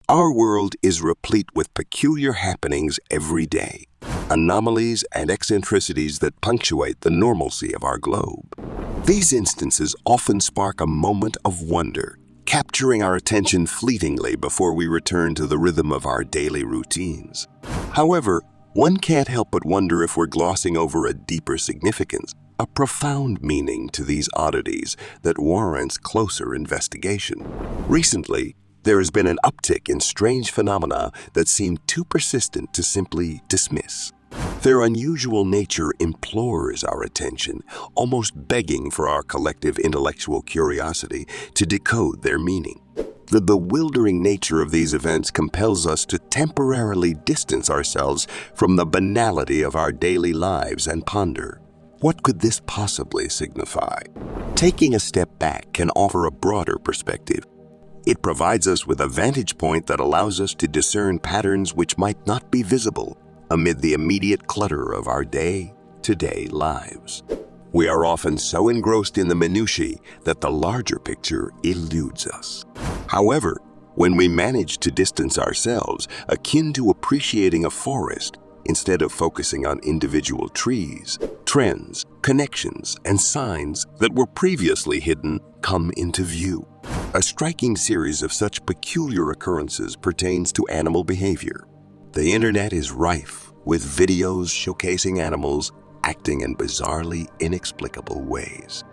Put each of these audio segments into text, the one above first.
Our world is replete with peculiar happenings every day, anomalies and eccentricities that punctuate the normalcy of our globe. These instances often spark a moment of wonder, capturing our attention fleetingly before we return to the rhythm of our daily routines. However, one can't help but wonder if we're glossing over a deeper significance, a profound meaning to these oddities that warrants closer investigation. Recently, there has been an uptick in strange phenomena that seem too persistent to simply dismiss. Their unusual nature implores our attention, almost begging for our collective intellectual curiosity to decode their meaning. The bewildering nature of these events compels us to temporarily distance ourselves from the banality of our daily lives and ponder, what could this possibly signify? Taking a step back can offer a broader perspective. It provides us with a vantage point that allows us to discern patterns which might not be visible amid the immediate clutter of our day-to-day lives. We are often so engrossed in the minutiae that the larger picture eludes us. However, when we manage to distance ourselves, akin to appreciating a forest, instead of focusing on individual trees, trends, connections, and signs that were previously hidden come into view. A striking series of such peculiar occurrences pertains to animal behavior. The internet is rife with videos showcasing animals acting in bizarrely inexplicable ways.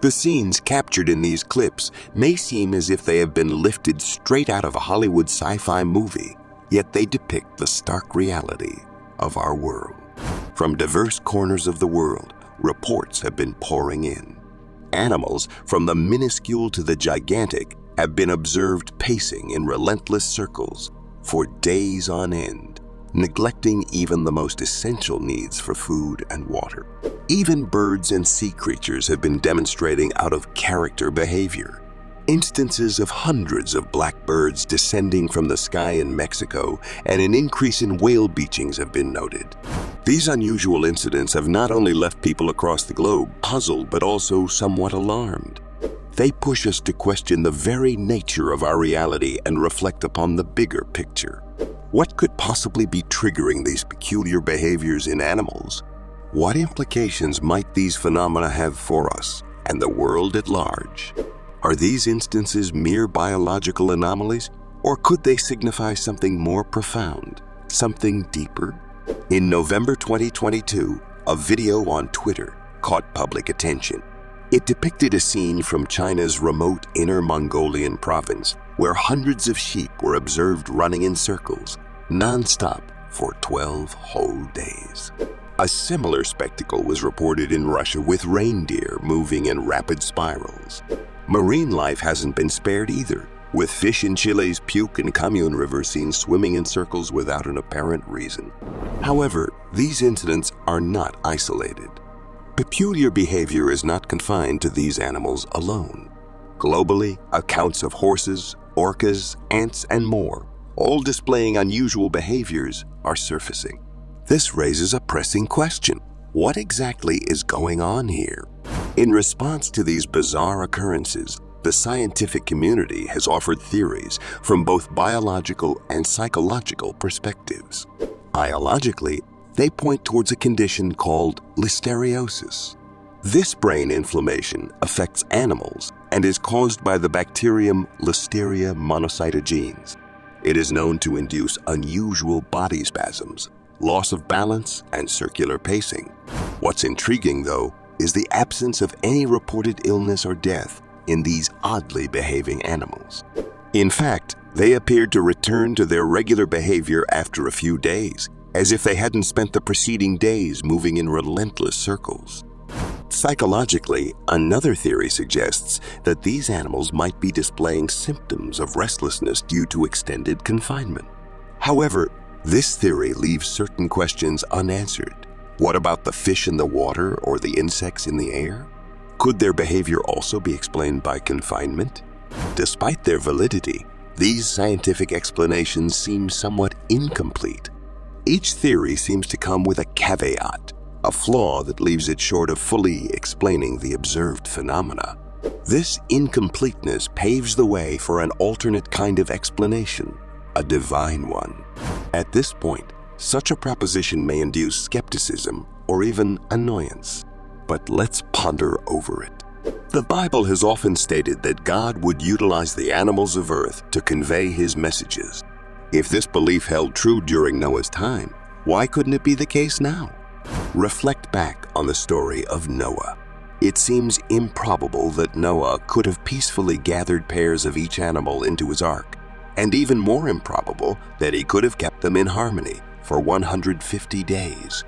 The scenes captured in these clips may seem as if they have been lifted straight out of a Hollywood sci-fi movie, yet they depict the stark reality of our world. From diverse corners of the world, reports have been pouring in. Animals, from the minuscule to the gigantic, have been observed pacing in relentless circles for days on end, neglecting even the most essential needs for food and water. Even birds and sea creatures have been demonstrating out-of-character behavior. Instances of hundreds of black birds descending from the sky in Mexico and an increase in whale beachings have been noted. These unusual incidents have not only left people across the globe puzzled but also somewhat alarmed. They push us to question the very nature of our reality and reflect upon the bigger picture. What could possibly be triggering these peculiar behaviors in animals? What implications might these phenomena have for us and the world at large? Are these instances mere biological anomalies, or could they signify something more profound, something deeper? In November 2022, a video on Twitter caught public attention. It depicted a scene from China's remote Inner Mongolian province where hundreds of sheep were observed running in circles, non-stop, for 12 whole days. A similar spectacle was reported in Russia with reindeer moving in rapid spirals. Marine life hasn't been spared either, with fish in Chile's Puke and Commune River seen swimming in circles without an apparent reason. However, these incidents are not isolated. Peculiar behavior is not confined to these animals alone. Globally, accounts of horses, orcas, ants, and more, all displaying unusual behaviors, are surfacing. This raises a pressing question. What exactly is going on here? In response to these bizarre occurrences, the scientific community has offered theories from both biological and psychological perspectives. Biologically, they point towards a condition called listeriosis. This brain inflammation affects animals and is caused by the bacterium Listeria monocytogenes. It is known to induce unusual body spasms, loss of balance, and circular pacing. What's intriguing, though, is the absence of any reported illness or death in these oddly behaving animals. In fact, they appeared to return to their regular behavior after a few days, as if they hadn't spent the preceding days moving in relentless circles. Psychologically, another theory suggests that these animals might be displaying symptoms of restlessness due to extended confinement. However, this theory leaves certain questions unanswered. What about the fish in the water or the insects in the air? Could their behavior also be explained by confinement? Despite their validity, these scientific explanations seem somewhat incomplete. Each theory seems to come with a caveat, a flaw that leaves it short of fully explaining the observed phenomena. This incompleteness paves the way for an alternate kind of explanation, a divine one. At this point, such a proposition may induce skepticism or even annoyance. But let's ponder over it. The Bible has often stated that God would utilize the animals of earth to convey his messages. If this belief held true during Noah's time, why couldn't it be the case now? Reflect back on the story of Noah. It seems improbable that Noah could have peacefully gathered pairs of each animal into his ark, and even more improbable that he could have kept them in harmony for 150 days.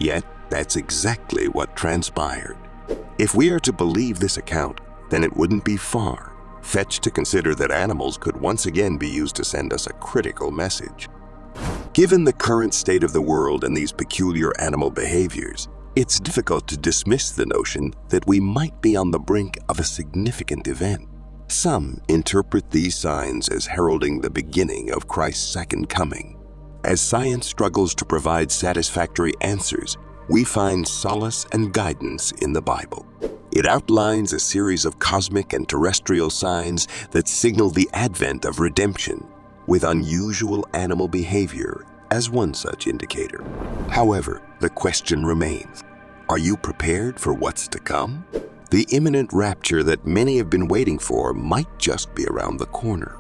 Yet, that's exactly what transpired. If we are to believe this account, then it wouldn't be far-fetched to consider that animals could once again be used to send us a critical message. Given the current state of the world and these peculiar animal behaviors, it's difficult to dismiss the notion that we might be on the brink of a significant event. Some interpret these signs as heralding the beginning of Christ's second coming. As science struggles to provide satisfactory answers, we find solace and guidance in the Bible. It outlines a series of cosmic and terrestrial signs that signal the advent of redemption, with unusual animal behavior as one such indicator. However, the question remains, are you prepared for what's to come? The imminent rapture that many have been waiting for might just be around the corner.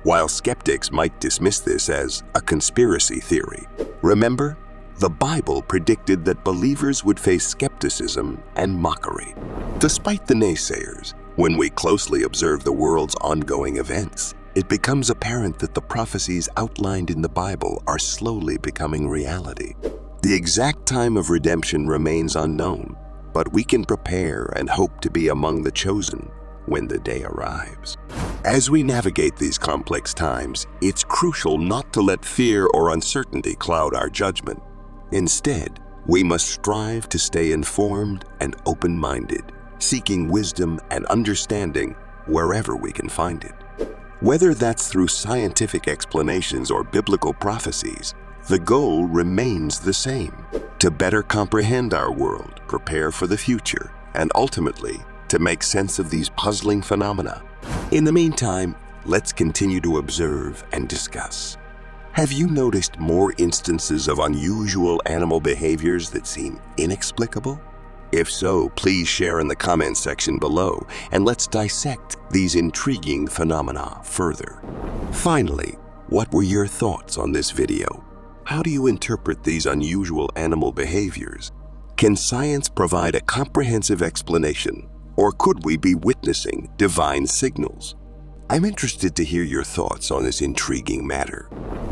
While skeptics might dismiss this as a conspiracy theory, remember, the Bible predicted that believers would face skepticism and mockery. Despite the naysayers, when we closely observe the world's ongoing events, it becomes apparent that the prophecies outlined in the Bible are slowly becoming reality. The exact time of redemption remains unknown, but we can prepare and hope to be among the chosen when the day arrives. As we navigate these complex times, it's crucial not to let fear or uncertainty cloud our judgment. Instead, we must strive to stay informed and open-minded, seeking wisdom and understanding wherever we can find it. Whether that's through scientific explanations or biblical prophecies, the goal remains the same: to better comprehend our world, prepare for the future, and ultimately, to make sense of these puzzling phenomena. In the meantime, let's continue to observe and discuss. Have you noticed more instances of unusual animal behaviors that seem inexplicable? If so, please share in the comments section below, and let's dissect these intriguing phenomena further. Finally, what were your thoughts on this video? How do you interpret these unusual animal behaviors? Can science provide a comprehensive explanation, or could we be witnessing divine signals? I'm interested to hear your thoughts on this intriguing matter.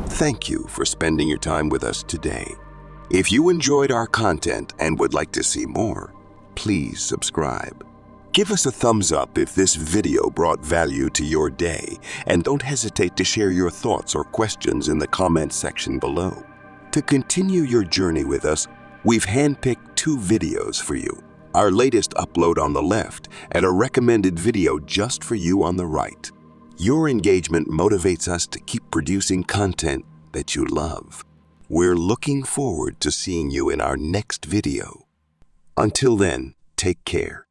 Thank you for spending your time with us today. If you enjoyed our content and would like to see more, please subscribe. Give us a thumbs up if this video brought value to your day, and don't hesitate to share your thoughts or questions in the comments section below. To continue your journey with us, we've handpicked 2 videos for you. Our latest upload on the left and a recommended video just for you on the right. Your engagement motivates us to keep producing content that you love. We're looking forward to seeing you in our next video. Until then, take care.